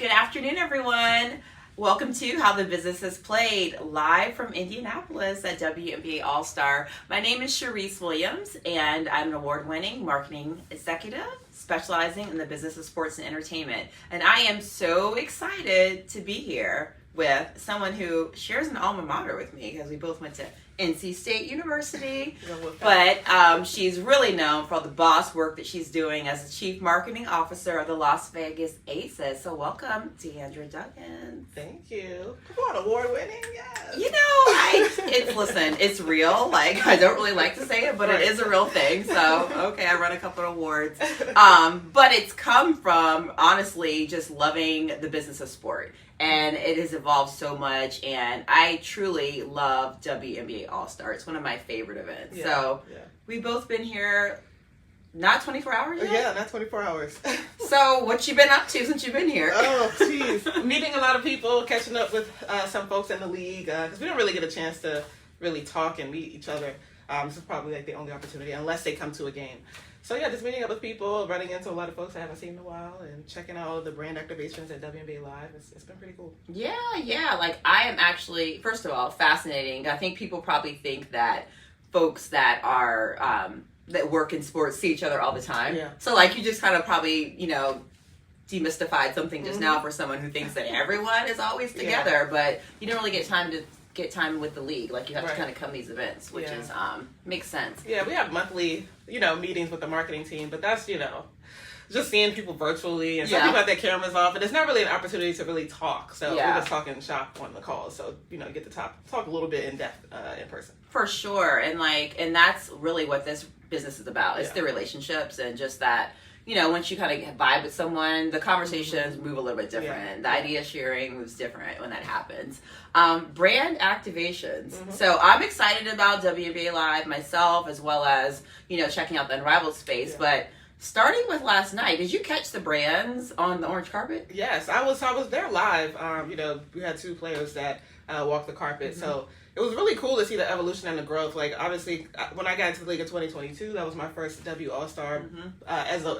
Good afternoon, everyone. Welcome to How the Business is Played, live from Indianapolis at WNBA All-Star. My name is Sharice Williams, and I'm an award-winning marketing executive specializing in the business of sports and entertainment. And I am so excited to be here with someone who shares an alma mater with me because we both went to NC State University, but she's really known for all the boss work that she's doing as the Chief Marketing Officer of the Las Vegas Aces. So welcome, Deandra Duggans. Thank you. Come on, award-winning, yes. You know, listen, it's real. Like, I don't really like to say it, but It is a real thing. So, okay, I run a couple of awards. But it's come from, honestly, just loving the business of sport. And it has evolved so much, and I truly love WNBA All-Star. It's one of my favorite events. We've both been here, not 24 hours yet? Yeah, not 24 hours. So what you been up to since you've been here? Oh, jeez. Meeting a lot of people, catching up with some folks in the league, because we don't really get a chance to really talk and meet each other. This is probably like the only opportunity, unless they come to a game. So yeah, just meeting up with people, running into a lot of folks I haven't seen in a while, and checking out all of the brand activations at WNBA Live. It's been pretty cool. Yeah. Like, I am actually, first of all, fascinating. I think people probably think that folks that are that work in sports see each other all the time. Yeah. So like, you just kind of probably, demystified something just now for someone who thinks that everyone is always together, but you don't really get time with the league. Like, you have to kind of come to these events, which is makes sense. Yeah, we have monthly, meetings with the marketing team, but that's, just seeing people virtually, and some people have their cameras off, and it's not really an opportunity to really talk. So we're just talking shop on the call. So, get to talk a little bit in depth in person. For sure. And that's really what this business is about. It's the relationships, and just that, once you kind of vibe with someone, the conversations move a little bit different. The idea sharing moves different when that happens. Brand activations. So I'm excited about WNBA Live myself, as well as, checking out the Unrivaled space. But starting with last night, did you catch the brands on the orange carpet? Yes, I was there live. We had two players that walked the carpet. So it was really cool to see the evolution and the growth. Like, obviously, when I got into the league in 2022, that was my first W All-Star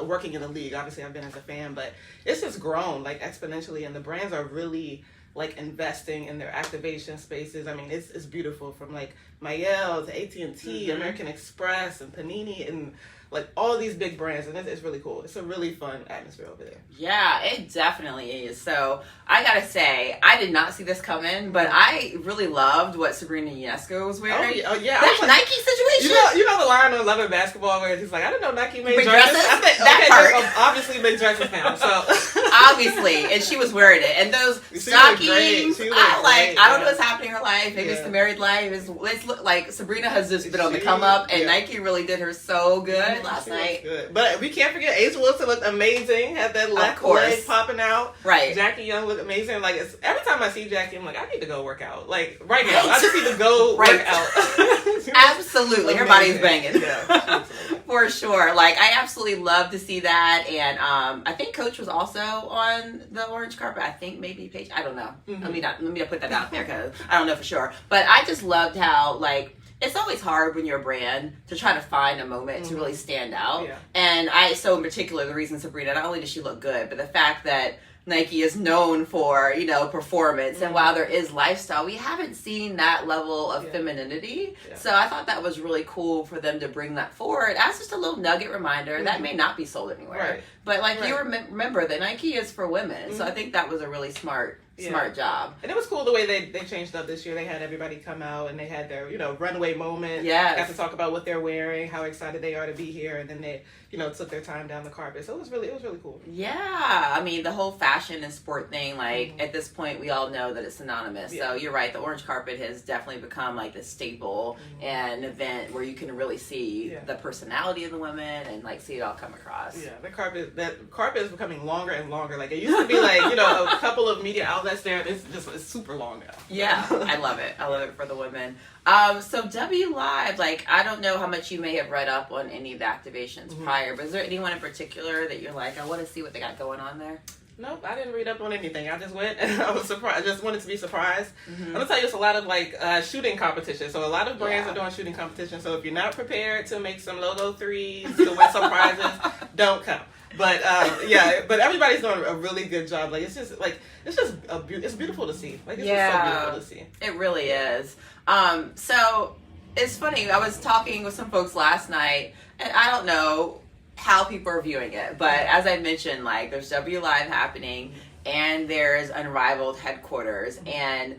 working in the league. Obviously, I've been as a fan, but it's just grown, like, exponentially, and the brands are really, like, investing in their activation spaces. I mean, it's beautiful, from, like, Mayel to AT&T, American Express, and Panini, and like all these big brands, and it's really cool. It's a really fun atmosphere over there. Yeah, it definitely is. So I gotta say, I did not see this coming, but I really loved what Sabrina Ionesco was wearing. Oh yeah, that Nike situation. You know the line on Love and Basketball where he's like, I didn't know Nike made dresses. That part, obviously big dresses now. So obviously, and she was wearing it, and those stockings. I don't know what's happening in her life. Maybe it's the married life. It's looked like Sabrina has just been on the come up, and Nike really did her so good last night. Good. But we can't forget A'ja Wilson looked amazing. Had that left leg popping out. Right. Jackie Young looked amazing. Like, every time I see Jackie, I'm like, I need to go work out. Like, right now, I just need to go work out. Absolutely, her body's banging. Yeah, for sure. Like, I absolutely love to see that, and I think Coach was also on the orange carpet. I think maybe Paige. I don't know. Let me not put that out there because I don't know for sure. But I just loved how, like, it's always hard when you're a brand to try to find a moment to really stand out. Yeah. And in particular, the reason Sabrina, not only does she look good, but the fact that Nike is known for, performance. And while there is lifestyle, we haven't seen that level of femininity. Yeah. So I thought that was really cool for them to bring that forward as just a little nugget reminder that may not be sold anywhere. Right. But you remember that Nike is for women. So I think that was a really smart job. And it was cool the way they changed up this year. They had everybody come out and they had their, runway moment. Yes. Got to talk about what they're wearing, how excited they are to be here, and then they, took their time down the carpet. So it was really cool. Yeah. I mean, the whole fashion and sport thing, like, at this point, we all know that it's synonymous. Yeah. So you're right. The orange carpet has definitely become, like, the staple and event where you can really see the personality of the women and, like, see it all come across. Yeah. That carpet is becoming longer and longer. Like, it used to be, like, a couple of media outlets there. It's super long now. Yeah. I love it. I love it for the women. So W Live, like, I don't know how much you may have read up on any of the activations prior, but is there anyone in particular that you're like, I want to see what they got going on there? Nope, I didn't read up on anything. I just went and I was surprised. I just wanted to be surprised. I'm gonna tell you, it's a lot of like shooting competitions. So a lot of brands are doing shooting competitions. So if you're not prepared to make some logo threes to win some prizes, don't come. But yeah, but everybody's doing a really good job. Like it's beautiful to see. Like it's just so beautiful to see. It really is. So it's funny. I was talking with some folks last night, and I don't know how people are viewing it, but as I mentioned, like there's W Live happening, and there's Unrivaled headquarters, and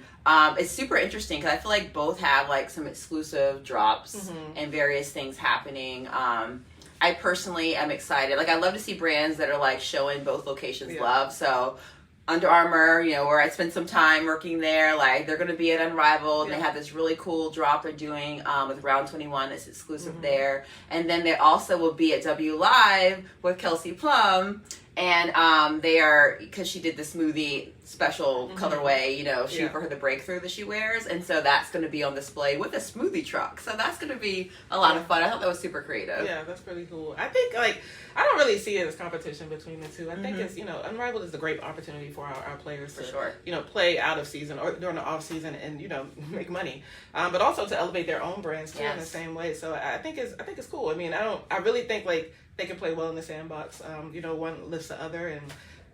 it's super interesting because I feel like both have like some exclusive drops and various things happening. I personally am excited. Like I love to see brands that are like showing both locations love. So Under Armour, you know, where I spent some time working there, like they're going to be at Unrivaled. And they have this really cool drop they're doing with Round 21 that's exclusive there. And then they also will be at W Live with Kelsey Plum. And they are, because she did the smoothie special colorway, you know, shoot for her, the breakthrough that she wears. And so that's going to be on display with a smoothie truck. So that's going to be a lot of fun. I thought that was super creative. Yeah, that's pretty cool. I think, like, I don't really see it as competition between the two. I think it's, you know, Unrivaled is a great opportunity for our players to, you know, play out of season or during the off season and, you know, make money. But also to elevate their own brands too in the same way. So I think it's cool. I mean, I really think, like, they can play well in the sandbox. You know, one lifts the other, and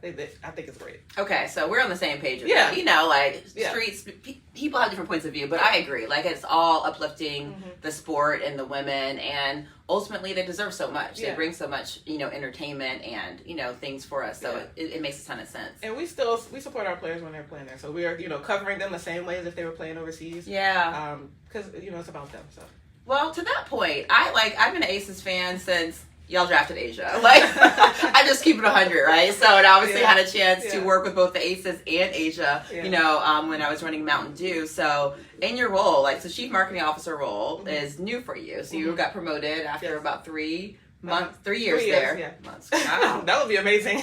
I think it's great. Okay, so we're on the same page with that. You know, like streets, people have different points of view, but I agree. Like it's all uplifting the sport and the women, and ultimately they deserve so much. They bring so much, you know, entertainment and, you know, things for us. So it makes a ton of sense. And we support our players when they're playing there. So we are, you know, covering them the same way as if they were playing overseas. Yeah. Because you know it's about them. So. Well, to that point, I've been an Aces fan since y'all drafted Asia. Like, I just keep it 100, right? So, and obviously had a chance to work with both the Aces and Asia, you know, when I was running Mountain Dew. So, in your role, like, so Chief Marketing Officer role is new for you. So, you got promoted after about 3 months, 3 years there. Yeah. Months. Wow. That would be amazing.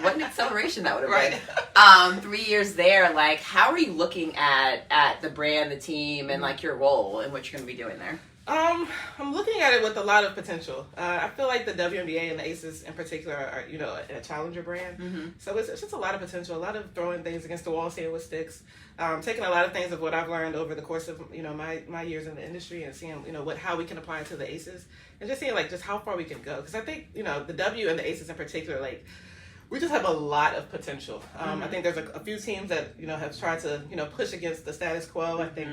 what an acceleration that would have been. 3 years there, like, how are you looking at the brand, the team, and, like, your role and what you're going to be doing there? I'm looking at it with a lot of potential. I feel like the WNBA and the Aces in particular are, you know, a challenger brand. So it's just a lot of potential, a lot of throwing things against the wall, seeing what sticks, taking a lot of things of what I've learned over the course of, you know, my years in the industry and seeing, you know, how we can apply it to the Aces and just seeing like just how far we can go. Because I think, you know, the W and the Aces in particular, like, we just have a lot of potential. I think there's a few teams that, you know, have tried to, you know, push against the status quo. I think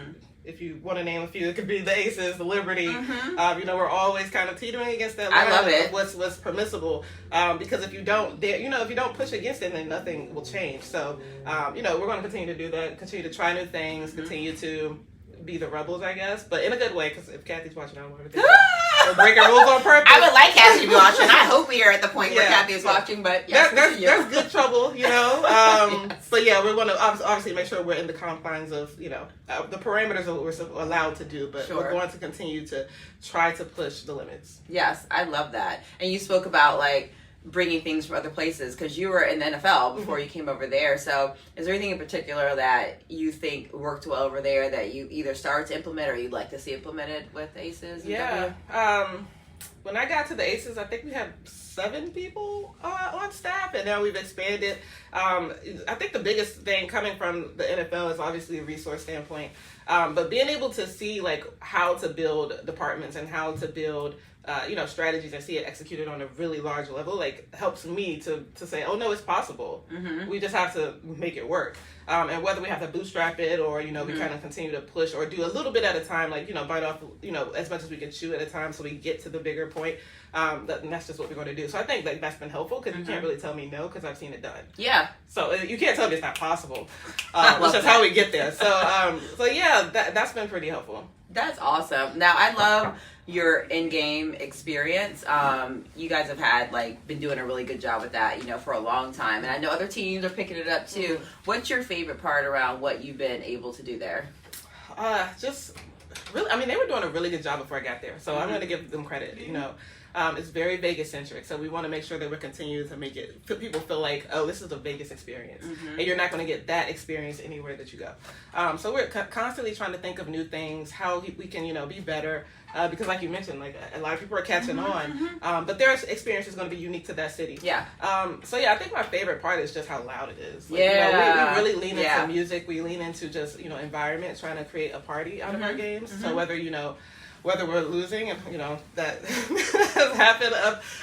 if you want to name a few, it could be the Aces, the Liberty. You know, we're always kind of teetering against that line of what's permissible. Because if you don't, you know, if you don't push against it, then nothing will change. So, you know, we're going to continue to do that, continue to try new things, continue to be the rebels, I guess, but in a good way. Because if Kathy's watching, I don't want her to think we're breaking rules on purpose. I would like Kathy to be watching. I hope we are at the point where Kathy is watching, but there's good trouble, you know. But yeah, we want to obviously make sure we're in the confines of, you know, the parameters of what we're allowed to do. But we're going to continue to try to push the limits. Yes, I love that. And you spoke about like bringing things from other places because you were in the NFL before you came over there. So is there anything in particular that you think worked well over there that you either started to implement or you'd like to see implemented with Aces? When I got to the Aces, I think we had 7 people on staff, and now we've expanded. I think the biggest thing coming from the NFL is obviously a resource standpoint, but being able to see like how to build departments and how to build you know, strategies and see it executed on a really large level, like helps me to say, oh no, it's possible. We just have to make it work. And whether we have to bootstrap it or, you know, we kind of continue to push or do a little bit at a time, like, you know, bite off, you know, as much as we can chew at a time so we get to the bigger point. And that's just what we're going to do. So I think like that's been helpful because you can't really tell me no because I've seen it done. Yeah. So you can't tell me it's not possible. Which is how we get there. So yeah, that's been pretty helpful. That's awesome. Now I love your in-game experience. You guys have had been doing a really good job with that, you know, for a long time, and I know other teams are picking it up too. What's your favorite part around what you've been able to do there? Just really, I mean, they were doing a really good job before I got there, so I'm going to give them credit. You know, it's very Vegas centric, so we want to make sure that we're continuing to make it people feel like, oh, this is a Vegas experience, and you're not going to get that experience anywhere that you go. So we're constantly trying to think of new things, how we can, you know, be better. Because like you mentioned, like a lot of people are catching on, but their experience is going to be unique to that city. Yeah. So yeah, I think my favorite part is just how loud it is. Like, you know, we really lean into music. We lean into just, you know, environment, trying to create a party out of our games. So whether, you know, whether we're losing, and that has happened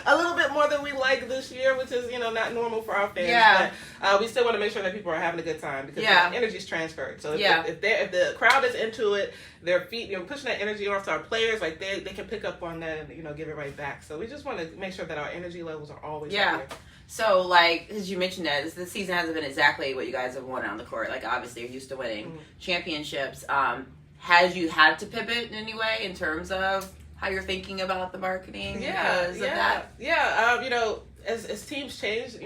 a little bit more than we like this year, which is not normal for our fans. Yeah. But we still want to make sure that people are having a good time because energy is transferred. So if the crowd is into it, their feet, pushing that energy off to our players, like they can pick up on that and give it right back. So we just want to make sure that our energy levels are always there. So, like, as you mentioned that, the season hasn't been exactly what you guys have wanted on the court. Like, obviously, you're used to winning championships. Has you had to pivot in any way in terms of how you're thinking about the marketing because of that? Yeah, as teams change,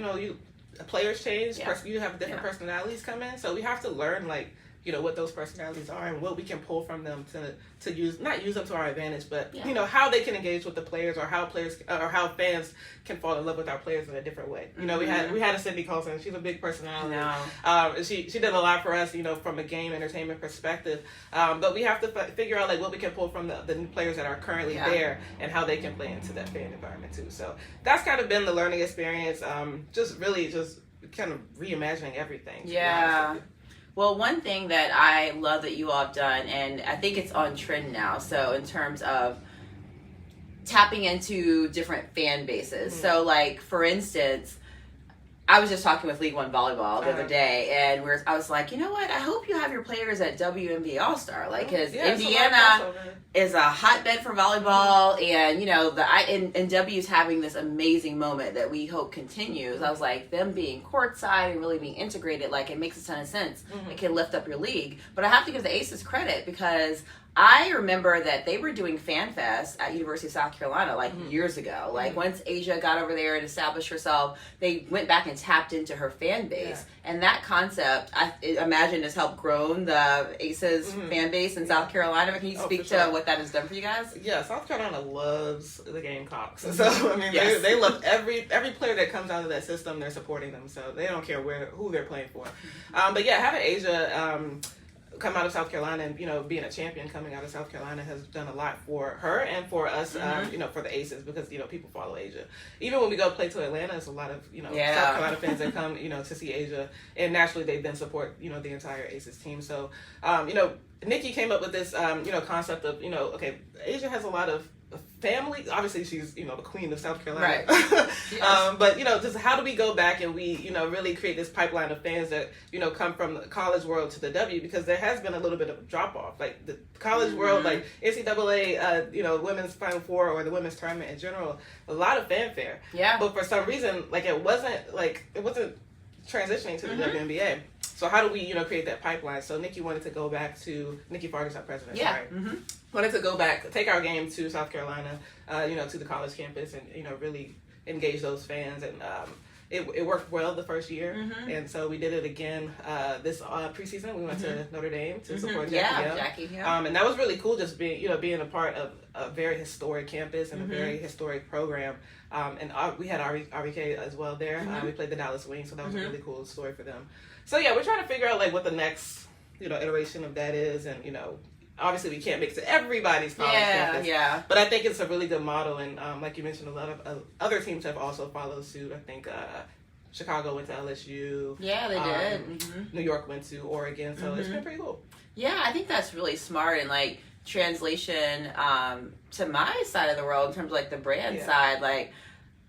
players change, you have different personalities come in. So we have to learn, like, what those personalities are and what we can pull from them to not use them to our advantage, but how they can engage with the players, or how fans can fall in love with our players in a different way. We had a Cindy Colson. She's a big personality. She did a lot for us, from a game entertainment perspective. But we have to figure out like what we can pull from the new players that are currently there and how they can play into that fan environment too. So that's kind of been the learning experience. Just kind of reimagining everything. Yeah. Well, one thing that I love that you all have done, and I think it's on trend now, so in terms of tapping into different fan bases. So, like, for instance, I was just talking with League One Volleyball the other day, and I was like, you know what? I hope you have your players at WNBA All-Star, like, because Indiana is a hotbed for volleyball, and W's having this amazing moment that we hope continues. I was like, them being courtside and really being integrated, like, it makes a ton of sense. It can lift up your league, but I have to give the Aces credit because I remember that they were doing Fan Fest at University of South Carolina like years ago. Like once Asia got over there and established herself, they went back and tapped into her fan base. And that concept, I imagine, has helped grow the Aces fan base in South Carolina. Can you speak to what that has done for you guys? Yeah, South Carolina loves the Gamecocks. So, I mean, they love every player that comes out of that system. They're supporting them. So they don't care who they're playing for. But yeah, having Asia come out of South Carolina and being a champion coming out of South Carolina has done a lot for her and for us, for the Aces, because people follow Asia. Even when we go play to Atlanta, there's a lot of South Carolina fans that come to see Asia, and naturally they then support the entire Aces team. So Nikki came up with this concept of okay, Asia has a lot of family. Obviously she's the queen of South Carolina, right? But just how do we go back and we really create this pipeline of fans that come from the college world to the W, because there has been a little bit of a drop off, like the college world, like NCAA women's Final Four or the women's tournament in general, a lot of fanfare, but for some reason it wasn't transitioning to the WNBA. So how do we, create that pipeline? So Nikki wanted to go back to Nikki Fargas, our president. Wanted to go back, take our game to South Carolina, to the college campus, and really engage those fans. And it worked well the first year, and so we did it again this preseason. We went to Notre Dame to support Jackie. And that was really cool, just being a part of a very historic campus and a very historic program. And we had RBK as well there. We played the Dallas Wings, so that was a really cool story for them. So yeah, we're trying to figure out what the next iteration of that is, and obviously we can't make it to everybody's college campus. But I think it's a really good model, and like you mentioned, a lot of other teams have also followed suit. I think Chicago went to LSU. Yeah, they did. New York went to Oregon, so it's been pretty cool. Yeah, I think that's really smart, and translation to my side of the world in terms of the brand side,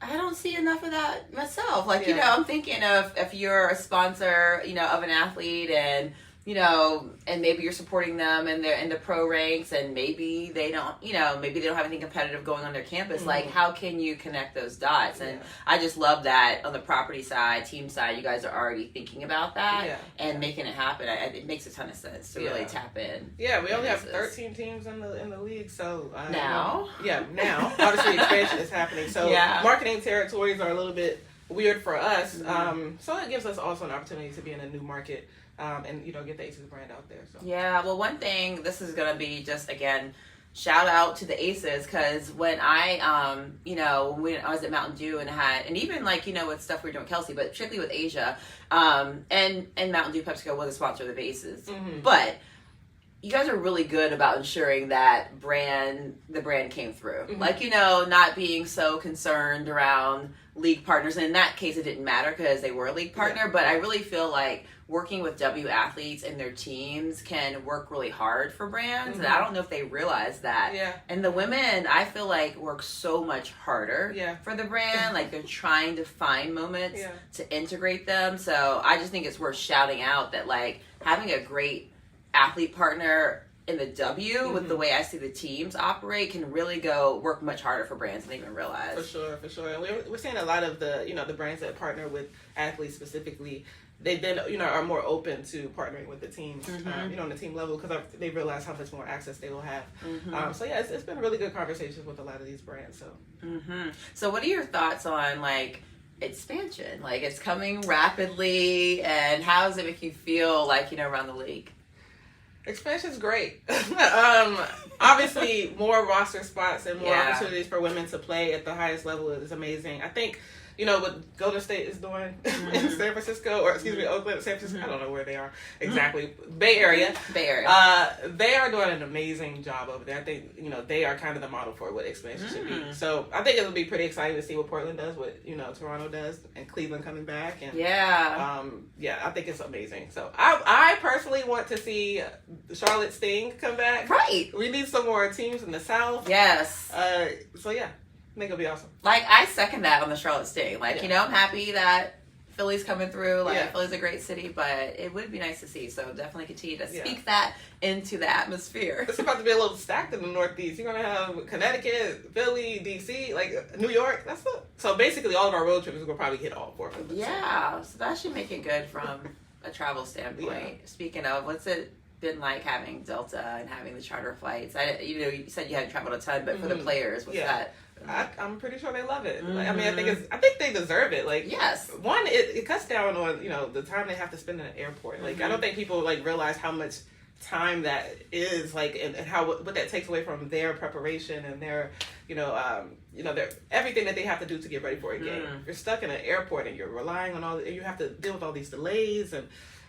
I don't see enough of that myself. I'm thinking of if you're a sponsor, of an athlete, and and maybe you're supporting them and they're in the pro ranks, and maybe they don't, maybe they don't have anything competitive going on their campus. How can you connect those dots? And I just love that on the property side, team side, you guys are already thinking about that and making it happen. It makes a ton of sense to really tap in. Yeah, we only have 13 teams in the league, so now. Now obviously expansion is happening. So marketing territories are a little bit weird for us. So it gives us also an opportunity to be in a new market. And get the Aces brand out there. So. Yeah, well, one thing, this is gonna be just again, shout out to the Aces, because when I, when I was at Mountain Dew and even with stuff we were doing with Kelsey, but particularly with Asia, and Mountain Dew PepsiCo was a sponsor of the Aces, but you guys are really good about ensuring that the brand came through. Not being so concerned around league partners. And in that case, it didn't matter because they were a league partner. But I really feel like working with W athletes and their teams can work really hard for brands. And I don't know if they realize that. Yeah. And the women, I feel like, work so much harder for the brand. Like, they're trying to find moments to integrate them. So I just think it's worth shouting out that, like, having a great athlete partner in the W with the way I see the teams operate can really work much harder for brands than they even realize. For sure. And we're seeing a lot of the, the brands that partner with athletes specifically, they've been, are more open to partnering with the teams, on the team level, because they realize how much more access they will have. So yeah, it's been really good conversations with a lot of these brands. So, So what are your thoughts on, like, expansion? Like, it's coming rapidly, and how does it make you feel, like, around the league? Expansion's great. Obviously, more roster spots and more opportunities for women to play at the highest level is amazing. I think, what Golden State is doing in San Francisco, or excuse me, Oakland, San Francisco, I don't know where they are exactly, Bay Area. They are doing an amazing job over there. I think, they are kind of the model for what expansion should be. So I think it'll be pretty exciting to see what Portland does, what, Toronto does, and Cleveland coming back. And I think it's amazing. So I personally want to see Charlotte Sting come back. Right. We need some more teams in the South. Yes. So yeah. I think it'll be awesome. Like, I second that on the Charlotte Sting. Like, I'm happy that Philly's coming through. Like, Philly's a great city, but it would be nice to see. So definitely continue to speak that into the atmosphere. It's about to be a little stacked in the Northeast. You're going to have Connecticut, Philly, D.C., like New York. So basically all of our road trips, we'll probably hit all four of them. Yeah, so that should make it good from a travel standpoint. Yeah. Speaking of, what's it been like having Delta and having the charter flights? You said you hadn't traveled a ton, but for the players, what's that? I'm pretty sure they love it. Like, I mean, I think they deserve it. Like, one, it cuts down on the time they have to spend in an airport. Like, I don't think people realize how much time that is, like, and what that takes away from their preparation and their their everything that they have to do to get ready for a game. You're stuck in an airport and you're relying on you have to deal with all these delays and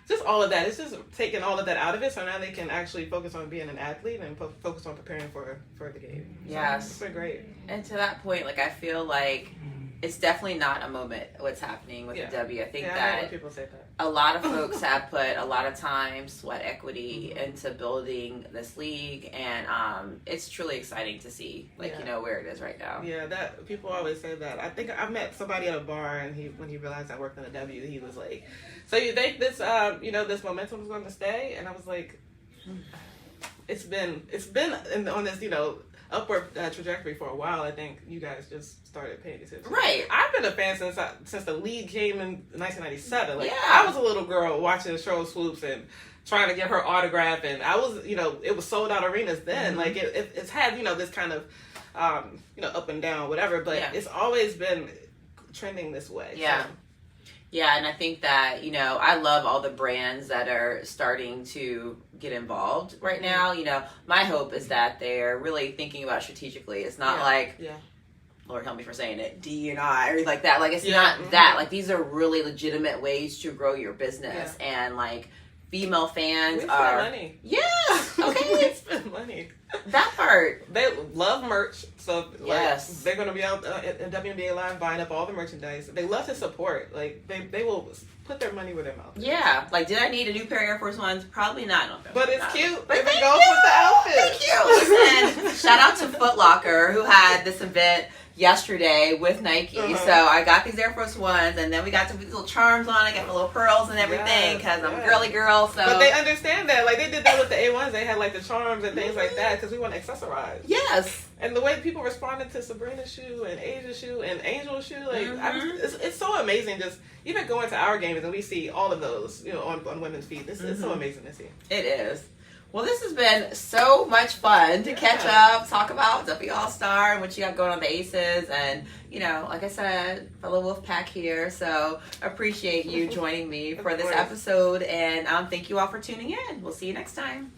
just all of that. It's just taking all of that out of it, so now they can actually focus on being an athlete and focus on preparing for the game. Yes. So it's been great. And to that point, like, I feel like it's definitely not a moment what's happening with the W. I think that people say that. A lot of folks have put a lot of time, sweat equity into building this league, and it's truly exciting to see, where it is right now. Yeah, that people always say that. I think I met somebody at a bar, and when he realized I worked in the W, he was like, "So you think this this momentum is going to stay?" And I was like, "It's been on this upward trajectory for a while. I think you guys just started paying attention." Right. I've been a fan since the league came in 1997. Like, I was a little girl watching Cheryl Swoops and trying to get her autograph, and I was, it was sold out arenas then. Like, it's had, this kind of, up and down, whatever, but it's always been trending this way. Yeah. So. Yeah, and I think that, I love all the brands that are starting to get involved right now. My hope is that they're really thinking about strategically. It's not like, Lord help me for saying it, D&I or like that. Like, it's not that. Like, these are really legitimate ways to grow your business. And, like, female fans are... money. Yeah, okay. We spend money. That part. They love merch, so they're going to be out in WNBA Live buying up all the merchandise. They love to support. Like, they will put their money where their mouth is. Yeah. Like, did I need a new pair of Air Force Ones? Probably not. But it's cute. But it goes with the outfit. Thank you. And shout out to Foot Locker, who had this event yesterday with Nike. So I got these Air Force Ones, and then we got to put these little charms on. I got my little pearls and everything because I'm a girly girl. So, but they understand that. Like, they did that with the A1s. They had like the charms and things like that because we want to accessorize. Yes. And the way people responded to Sabrina's shoe and Asia's shoe and Angel's shoe, like it's so amazing. Just even going to our games and we see all of those, on women's feet. It's so amazing to see. It is. Well, this has been so much fun to catch up, talk about W All-Star and what you got going on the Aces. And, like I said, fellow Wolfpack here. So appreciate you joining me for this episode. And thank you all for tuning in. We'll see you next time.